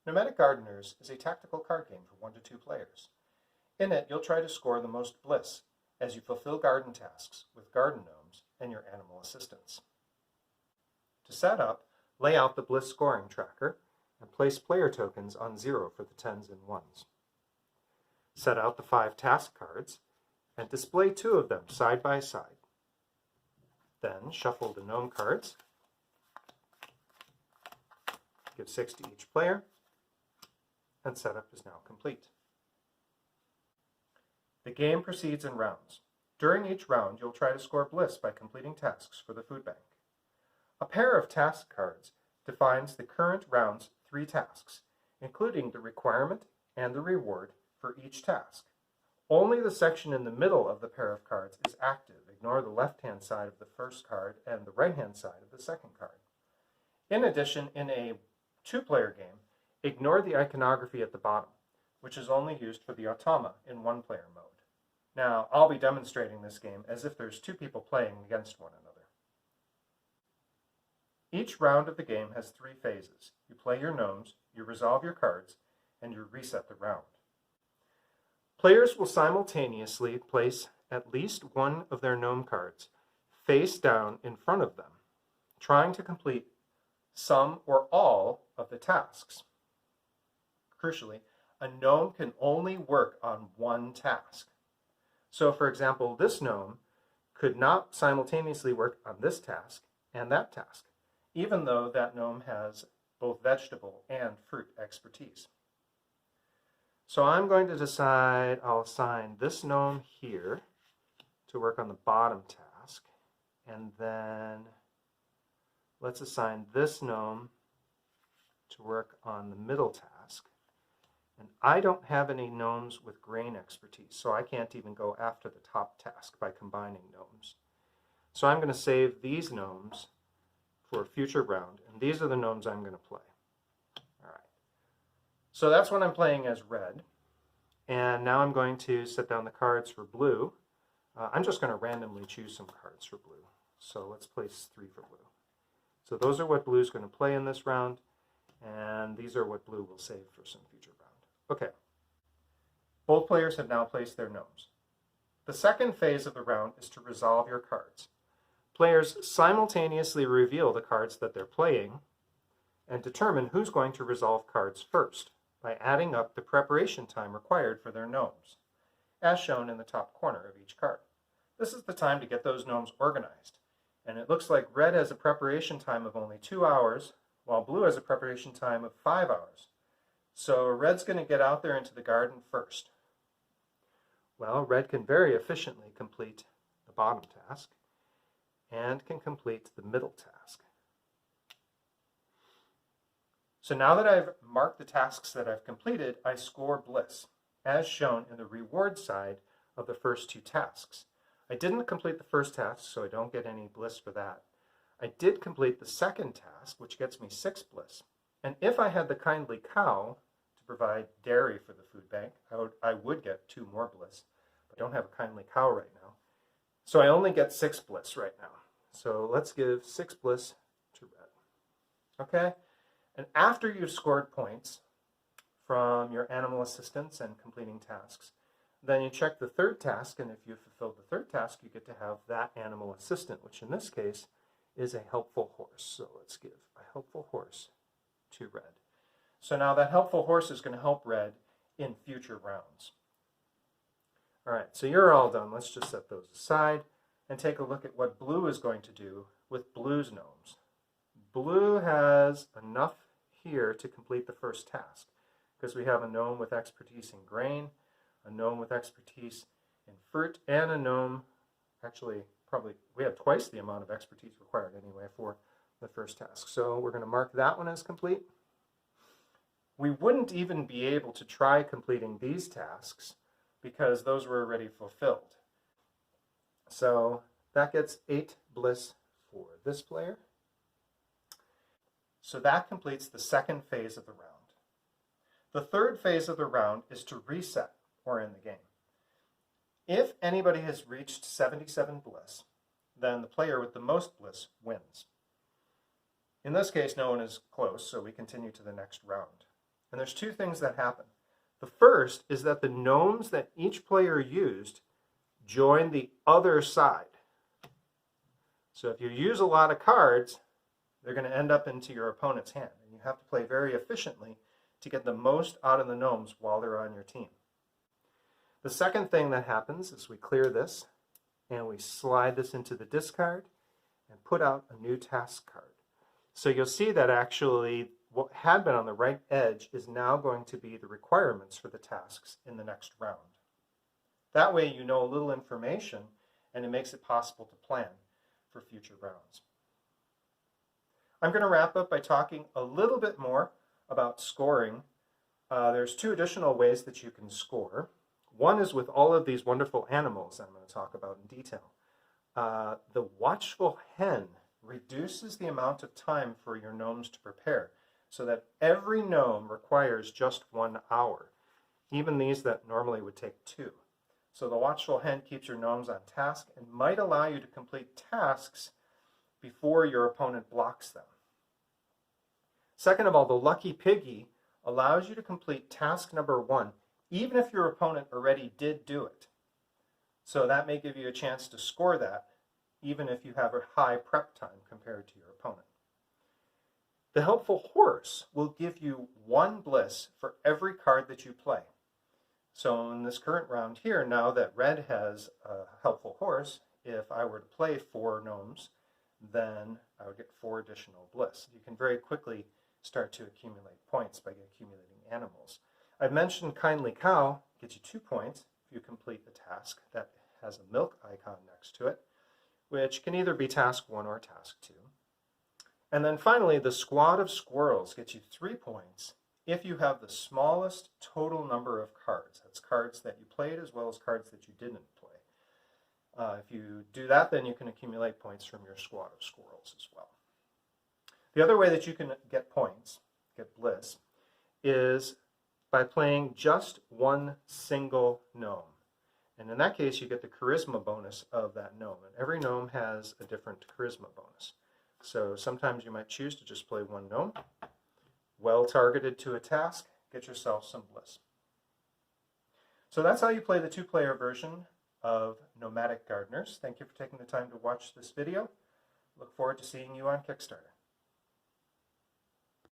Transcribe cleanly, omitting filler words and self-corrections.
Gnomadic Gardeners is a tactical card game for 1 to 2 players. In it, you'll try to score the most bliss as you fulfill garden tasks with garden gnomes and your animal assistants. To set up, lay out the bliss scoring tracker and place player tokens on 0 for the 10s and 1s. Set out the 5 task cards and display 2 of them side by side. Then shuffle the gnome cards. Give 6 to each player, and setup is now complete. The game proceeds in rounds. During each round, you'll try to score bliss by completing tasks for the food bank. A pair of task cards defines the current round's 3 tasks, including the requirement and the reward for each task. Only the section in the middle of the pair of cards is active. Ignore the left-hand side of the first card and the right-hand side of the second card. In addition, in a 2-player game, ignore the iconography at the bottom, which is only used for the automa in 1-player mode. Now, I'll be demonstrating this game as if there's 2 people playing against one another. Each round of the game has 3 phases. You play your gnomes, you resolve your cards, and you reset the round. Players will simultaneously place at least one of their gnome cards face down in front of them, trying to complete some or all of the tasks. Crucially, a gnome can only work on one task. So, for example, this gnome could not simultaneously work on this task and that task, even though that gnome has both vegetable and fruit expertise. So I'm going to decide I'll assign this gnome here to work on the bottom task, and then let's assign this gnome to work on the middle task. And I don't have any gnomes with grain expertise, so I can't even go after the top task by combining gnomes. So I'm going to save these gnomes for a future round, and these are the gnomes I'm going to play. All right. So that's when I'm playing as red, and now I'm going to set down the cards for blue. I'm just going to randomly choose some cards for blue. So let's place 3 for blue. So those are what blue is going to play in this round, and these are what blue will save for some future round. Okay. Both players have now placed their gnomes. The second phase of the round is to resolve your cards. Players simultaneously reveal the cards that they're playing and determine who's going to resolve cards first by adding up the preparation time required for their gnomes, as shown in the top corner of each card. This is the time to get those gnomes organized. And it looks like red has a preparation time of only 2 hours, while blue has a preparation time of 5 hours. So red's going to get out there into the garden first. Well, red can very efficiently complete the bottom task and can complete the middle task. So now that I've marked the tasks that I've completed, I score bliss, as shown in the reward side of the first 2 tasks. I didn't complete the first task, so I don't get any bliss for that. I did complete the second task, which gets me 6 bliss. And if I had the kindly cow to provide dairy for the food bank, I would get 2 more bliss. But I don't have a kindly cow right now. So I only get 6 bliss right now. So let's give 6 bliss to red. Okay? And after you've scored points from your animal assistants and completing tasks, then you check the third task, and if you fulfilled the third task, you get to have that animal assistant, which in this case is a helpful horse. So let's give a helpful horse to red. So now that helpful horse is going to help red in future rounds. All right, so you're all done. Let's just set those aside and take a look at what blue is going to do with blue's gnomes. Blue has enough here to complete the first task because we have a gnome with expertise in grain, a gnome with expertise in fruit, and a gnome, actually probably we have twice the amount of expertise required anyway for the first task. So we're going to mark that one as complete. We wouldn't even be able to try completing these tasks because those were already fulfilled. So that gets 8 bliss for this player. So that completes the second phase of the round. The third phase of the round is to reset or end the game. If anybody has reached 77 bliss, then the player with the most bliss wins. In this case, no one is close, so we continue to the next round. And there's two things that happen. The first is that the gnomes that each player used join the other side. So if you use a lot of cards, they're going to end up into your opponent's hand. And you have to play very efficiently to get the most out of the gnomes while they're on your team. The second thing that happens is we clear this and we slide this into the discard and put out a new task card. So you'll see that actually what had been on the right edge is now going to be the requirements for the tasks in the next round. That way you know a little information and it makes it possible to plan for future rounds. I'm going to wrap up by talking a little bit more about scoring. There's two additional ways that you can score. One is with all of these wonderful animals that I'm going to talk about in detail. The watchful hen reduces the amount of time for your gnomes to prepare so that every gnome requires just 1 hour, even these that normally would take 2. So the watchful hen keeps your gnomes on task and might allow you to complete tasks before your opponent blocks them. Second of all, the lucky piggy allows you to complete task number 1, even if your opponent already did do it. So that may give you a chance to score that, even if you have a high prep time compared to your opponent. The helpful horse will give you 1 bliss for every card that you play. So in this current round here, now that red has a helpful horse, if I were to play 4 gnomes, then I would get 4 additional bliss. You can very quickly start to accumulate points by accumulating animals. I've mentioned Kindly Cow gets you 2 points if you complete the task. That has a milk icon next to it, which can either be task 1 or task 2. And then finally, the Squad of Squirrels gets you 3 points if you have the smallest total number of cards. That's cards that you played as well as cards that you didn't play. If you do that, then you can accumulate points from your Squad of Squirrels as well. The other way that you can get points, get bliss, is by playing just 1 single gnome. And in that case, you get the charisma bonus of that gnome. And every gnome has a different charisma bonus. So sometimes you might choose to just play 1 gnome, well targeted to a task, get yourself some bliss. So that's how you play the 2-player version of Gnomadic Gardeners. Thank you for taking the time to watch this video. Look forward to seeing you on Kickstarter.